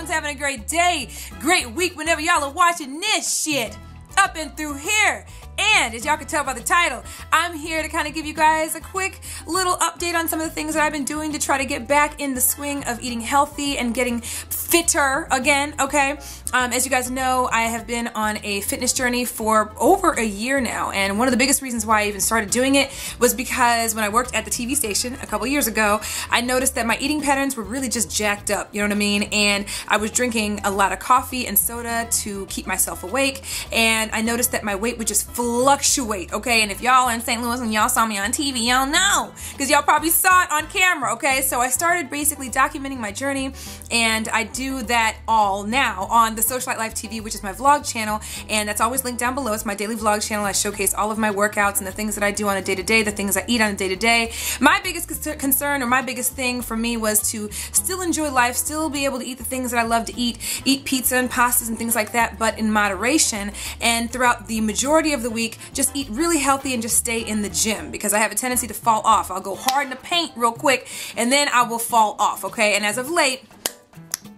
everyone's having a great day, great week whenever y'all are watching this shit up and through here. And as y'all can tell by the title, I'm here to kind of give you guys a quick little update on some of the things that I've been doing to try to get back in the swing of eating healthy and getting fitter again, okay? As you guys know, I have been on a fitness journey for over a year now, and one of the biggest reasons why I even started doing it was because when I worked at the TV station a couple years ago, I noticed that my eating patterns were really just jacked up, you know what I mean? And I was drinking a lot of coffee and soda to keep myself awake, and I noticed that my weight would just fluctuate, okay? And if y'all are in St. Louis and y'all saw me on TV, y'all know, because y'all probably saw it on camera, okay? So I started basically documenting my journey, and I do that all now on the Socialite Life TV, which is my vlog channel, and that's always linked down below. It's my daily vlog channel. I showcase all of my workouts and the things that I do on a day-to-day, the things I eat on a day-to-day. My biggest concern, or my biggest thing for me, was to still enjoy life, still be able to eat the things that I love to eat pizza and pastas and things like that, but in moderation, and throughout the majority of the week, just eat really healthy and just stay in the gym, because I have a tendency to fall off. I'll go hard in the paint real quick, and then I will fall off, okay? And as of late,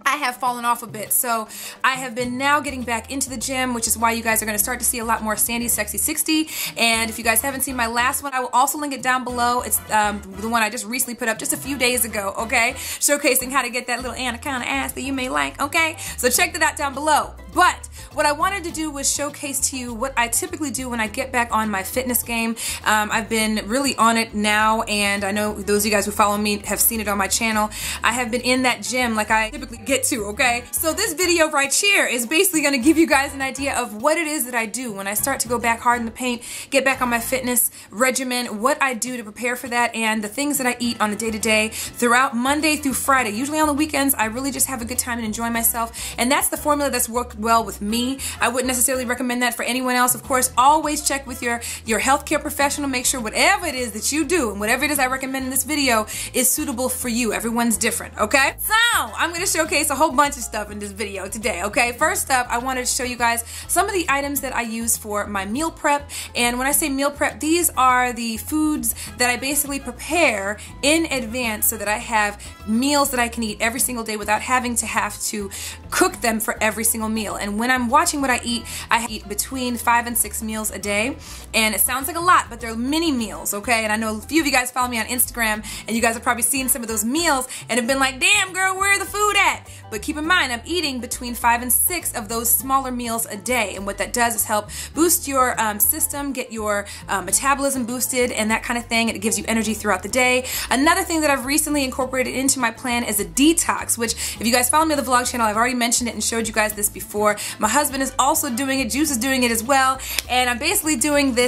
I have fallen off a bit, so I have been now getting back into the gym, which is why you guys are going to start to see a lot more Sande Sexy 60. And if you guys haven't seen my last one, I will also link it down below. It's the one I just recently put up just a few days ago, okay? Showcasing how to get that little anaconda ass that you may like, okay? So check that out down below. But what I wanted to do was showcase to you what I typically do when I get back on my fitness game. I've been really on it now, and I know those of you guys who follow me have seen it on my channel. I have been in that gym like I typically get to, okay? So this video right here is basically going to give you guys an idea of what it is that I do when I start to go back hard in the paint, get back on my fitness regimen, what I do to prepare for that, and the things that I eat on a day-to-day throughout Monday through Friday. Usually on the weekends, I really just have a good time and enjoy myself, and that's the formula that's worked well with me. I wouldn't necessarily recommend that for anyone else. Of course, always check with your healthcare professional. Make sure whatever it is that you do and whatever it is I recommend in this video is suitable for you. Everyone's different, okay? So I'm going to showcase a whole bunch of stuff in this video today, okay? First up, I wanted to show you guys some of the items that I use for my meal prep. And when I say meal prep, these are the foods that I basically prepare in advance so that I have meals that I can eat every single day without having to have to cook them for every single meal. And when I'm watching what I eat between 5 and 6 meals a day. And it sounds like a lot, but they're mini meals, okay? And I know a few of you guys follow me on Instagram, and you guys have probably seen some of those meals and have been like, damn girl, where the food at? But keep in mind, I'm eating between 5 and 6 of those smaller meals a day. And what that does is help boost your system, get your metabolism boosted and that kind of thing. It gives you energy throughout the day. Another thing that I've recently incorporated into my plan is a detox, which if you guys follow me on the vlog channel, I've already mentioned it and showed you guys this before. My husband is also doing it. Juice is doing it as well. And I'm basically doing this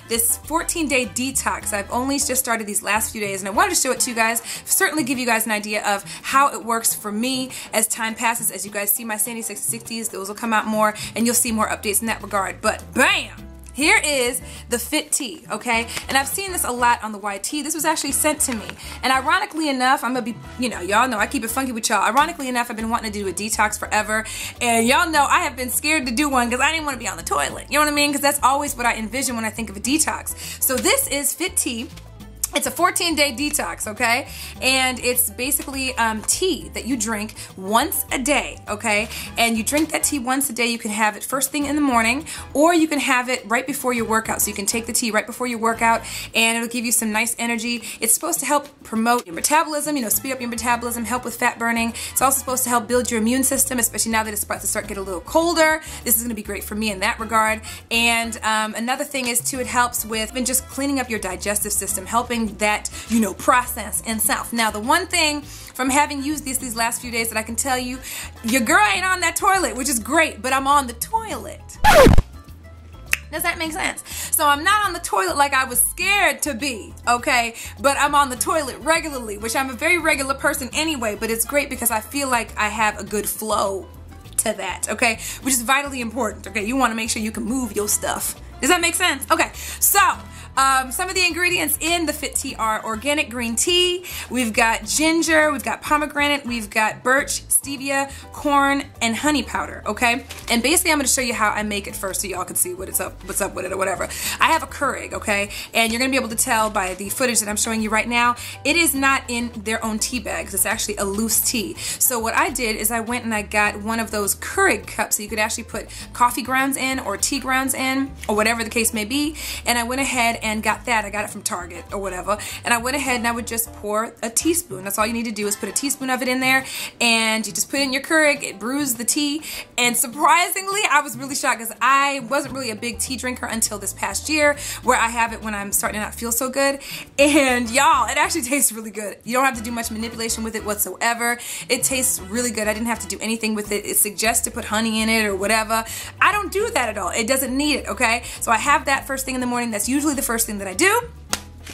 this 14-day detox. I've only just started these last few days, and I wanted to show it to you guys, certainly give you guys an idea of how it works for me as time passes. As you guys see my Sande Sexy 60s, those will come out more, and you'll see more updates in that regard. But bam! Here is the Fit Tea, okay? And I've seen this a lot on the YT. This was actually sent to me. And ironically enough, I'm gonna be, you know, y'all know I keep it funky with y'all. Ironically enough, I've been wanting to do a detox forever. And y'all know I have been scared to do one because I didn't want to be on the toilet. You know what I mean? Because that's always what I envision when I think of a detox. So this is Fit Tea. It's a 14-day detox, okay? And it's basically tea that you drink once a day, okay? And you drink that tea once a day. You can have it first thing in the morning, or you can have it right before your workout. So you can take the tea right before your workout, and it'll give you some nice energy. It's supposed to help promote your metabolism, you know, speed up your metabolism, help with fat burning. It's also supposed to help build your immune system, especially now that it's about to start getting a little colder. This is going to be great for me in that regard. And another thing is, too, it helps with even just cleaning up your digestive system, helping that, you know, process itself. Now, the one thing from having used these last few days that I can tell you, your girl ain't on that toilet, which is great, but I'm on the toilet. Does that make sense? So I'm not on the toilet like I was scared to be, okay? But I'm on the toilet regularly, which I'm a very regular person anyway, but it's great because I feel like I have a good flow to that, okay? Which is vitally important, okay? You want to make sure you can move your stuff. Does that make sense? Okay, so Some of the ingredients in the Fit Tea are organic green tea, we've got ginger, we've got pomegranate, we've got birch, stevia, corn, and honey powder, okay? And basically I'm going to show you how I make it first so y'all can see what's up with it or whatever. I have a Keurig, okay? And you're going to be able to tell by the footage that I'm showing you right now, it is not in their own tea bags. It's actually a loose tea. So what I did is I went and I got one of those Keurig cups so you could actually put coffee grounds in or tea grounds in or whatever the case may be. And I went ahead and got that. I got it from Target or whatever. And I went ahead and I would just pour a teaspoon. That's all you need to do is put a teaspoon of it in there, and you just put it in your Keurig. It brews the tea. And surprisingly, I was really shocked because I wasn't really a big tea drinker until this past year, where I have it when I'm starting to not feel so good. And y'all, it actually tastes really good. You don't have to do much manipulation with it whatsoever. It tastes really good. I didn't have to do anything with it. It suggests to put honey in it or whatever. I don't do that at all. It doesn't need it, okay? So I have that first thing in the morning. That's usually the first thing that I do.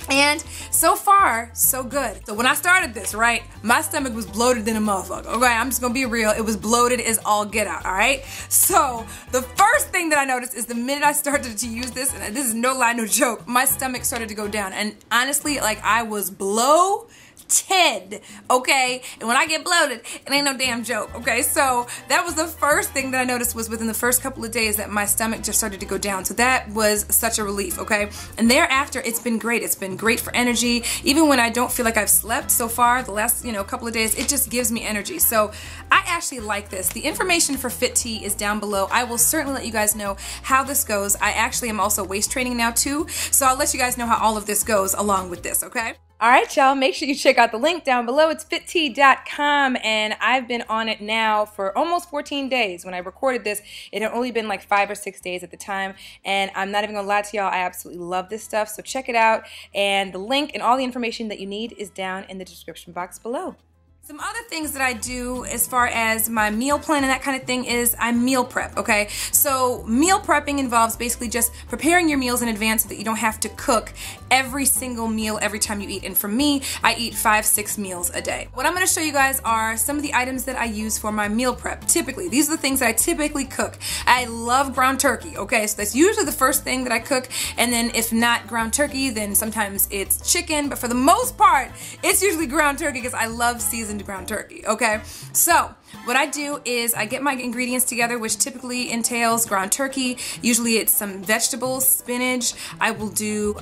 And so far, so good. So when I started this, right, my stomach was bloated than a motherfucker. Okay, I'm just gonna be real. It was bloated as all get out, all right? So the first thing that I noticed is the minute I started to use this, and this is no lie, no joke, my stomach started to go down. And honestly, like, I was bloated, okay? And when I get bloated, it ain't no damn joke, okay? So that was the first thing that I noticed, was within the first couple of days that my stomach just started to go down. So that was such a relief, okay? And thereafter, it's been great. It's been great for energy. Even when I don't feel like I've slept so far, the last, couple of days, it just gives me energy. So I actually like this. The information for Fit Tea is down below. I will certainly let you guys know how this goes. I actually am also waist training now too, so I'll let you guys know how all of this goes along with this, okay? All right, y'all, make sure you check out the link down below. It's fittea.com, and I've been on it now for almost 14 days. When I recorded this, it had only been like 5 or 6 days at the time, and I'm not even gonna lie to y'all, I absolutely love this stuff, so check it out, and the link and all the information that you need is down in the description box below. Some other things that I do as far as my meal plan and that kind of thing is I meal prep, okay? So meal prepping involves basically just preparing your meals in advance so that you don't have to cook every single meal every time you eat. And for me, I eat 5-6 meals a day. What I'm gonna show you guys are some of the items that I use for my meal prep. Typically, these are the things that I typically cook. I love ground turkey, okay? So that's usually the first thing that I cook, and then if not ground turkey, then sometimes it's chicken, but for the most part, it's usually ground turkey because I love seasoned ground turkey, okay? So what I do is I get my ingredients together, which typically entails ground turkey. Usually it's some vegetables, spinach. I will do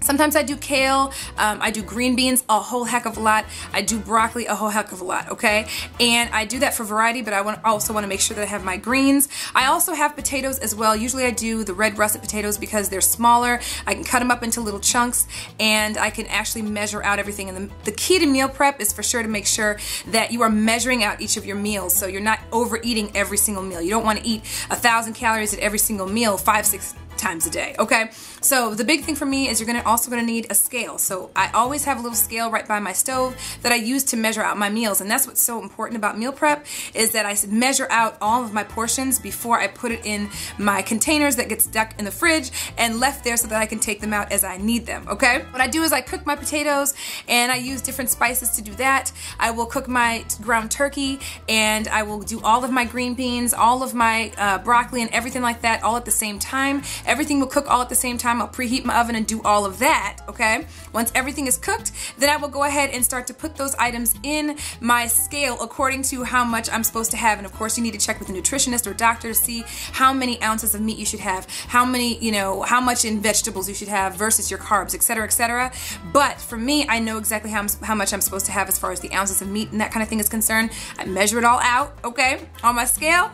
sometimes I do kale, I do green beans a whole heck of a lot, I do broccoli a whole heck of a lot, okay? And I do that for variety, but I also want to make sure that I have my greens. I also have potatoes as well. Usually I do the red russet potatoes because they're smaller. I can cut them up into little chunks, and I can actually measure out everything. And the key to meal prep is for sure to make sure that you are measuring out each of your meals, so you're not overeating every single meal. You don't want to eat 1,000 calories at every single meal 5-6 times a day, okay? So the big thing for me is you're also gonna need a scale. So I always have a little scale right by my stove that I use to measure out my meals, and that's what's so important about meal prep, is that I measure out all of my portions before I put it in my containers that get stuck in the fridge and left there so that I can take them out as I need them, okay? What I do is I cook my potatoes, and I use different spices to do that. I will cook my ground turkey, and I will do all of my green beans, all of my broccoli and everything like that all at the same time. Everything will cook all at the same time. I'll preheat my oven and do all of that, okay? Once everything is cooked, then I will go ahead and start to put those items in my scale according to how much I'm supposed to have. And of course, you need to check with a nutritionist or doctor to see how many ounces of meat you should have, how many, how much in vegetables you should have versus your carbs, etc., etc. But for me, I know exactly how much I'm supposed to have as far as the ounces of meat and that kind of thing is concerned. I measure it all out, okay, on my scale.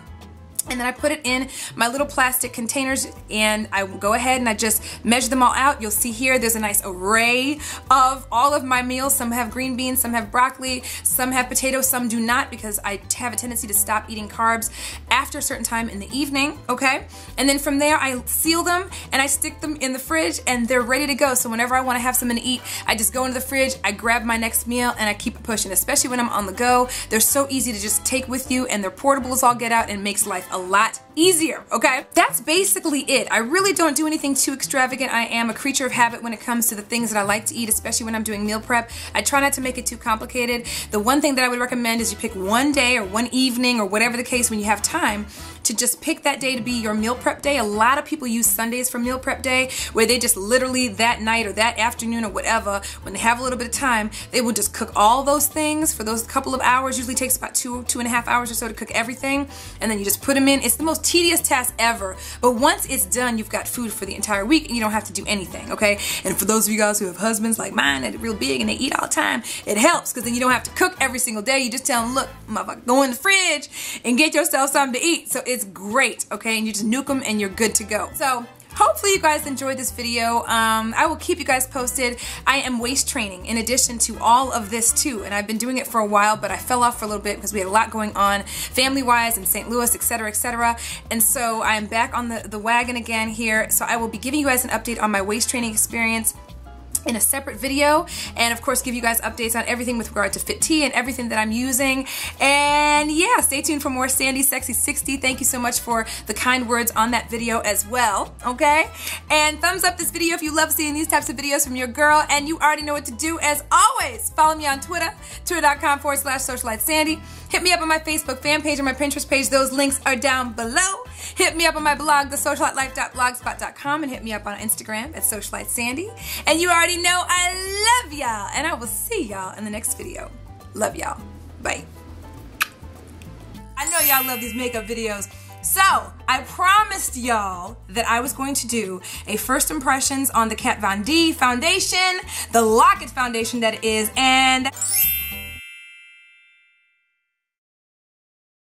And then I put it in my little plastic containers, and I go ahead and I just measure them all out. You'll see here there's a nice array of all of my meals. Some have green beans, some have broccoli, some have potatoes, some do not, because I have a tendency to stop eating carbs after a certain time in the evening, okay? And then from there I seal them and I stick them in the fridge, and they're ready to go. So whenever I want to have something to eat, I just go into the fridge, I grab my next meal, and I keep it pushing. Especially when I'm on the go, they're so easy to just take with you, and they're portable as all get out, and makes life a lot easier, okay? That's basically it. I really don't do anything too extravagant. I am a creature of habit when it comes to the things that I like to eat, especially when I'm doing meal prep. I try not to make it too complicated. The one thing that I would recommend is you pick one day or one evening or whatever the case when you have time to just pick that day to be your meal prep day. A lot of people use Sundays for meal prep day, where they just literally that night or that afternoon or whatever, when they have a little bit of time, they will just cook all those things for those couple of hours. Usually takes about 2.5 hours or so to cook everything, and then you just put them in. It's the most tedious task ever, but once it's done, you've got food for the entire week and you don't have to do anything, okay? And for those of you guys who have husbands like mine that are real big and they eat all the time, it helps because then you don't have to cook every single day. You just tell them, look, motherfucker, go in the fridge and get yourself something to eat. So it's great, okay? And you just nuke them and you're good to go. So hopefully you guys enjoyed this video. I will keep you guys posted. I am waist training in addition to all of this too, and I've been doing it for a while, but I fell off for a little bit because we had a lot going on family-wise in St. Louis, etc., etc. And so I am back on the wagon again here. So I will be giving you guys an update on my waist training experience in a separate video, and of course give you guys updates on everything with regard to Fit Tea and everything that I'm using. And yeah, stay tuned for more Sandy Sexy 60. Thank you so much for the kind words on that video as well, okay? And thumbs up this video if you love seeing these types of videos from your girl, and you already know what to do. As always, follow me on Twitter, twitter.com/SocialiteSandy. Hit me up on my Facebook fan page and my Pinterest page. Those links are down below. Hit me up on my blog, TheSocialiteLife.blogspot.com, and hit me up on Instagram at SocialiteSandy. And you already know I love y'all, and I will see y'all in the next video. Love y'all. Bye. I know y'all love these makeup videos. So, I promised y'all that I was going to do a first impressions on the Kat Von D foundation, the Lock-It foundation that is, and